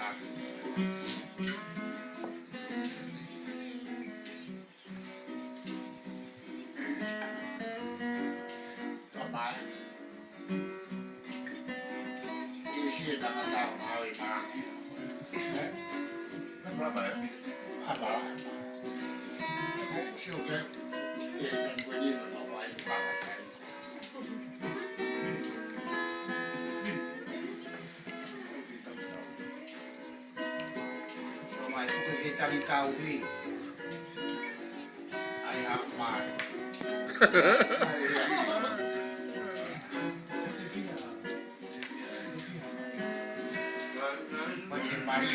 ต่อไปที่ชื่อตั้งแต่มาเลยมาแล้วแบบอะไรชื่อเก็บเก็บเป็นวันนี้มันเอาไว้ฟังกันสมัยที่kita di Kauli ayah mak Makin mari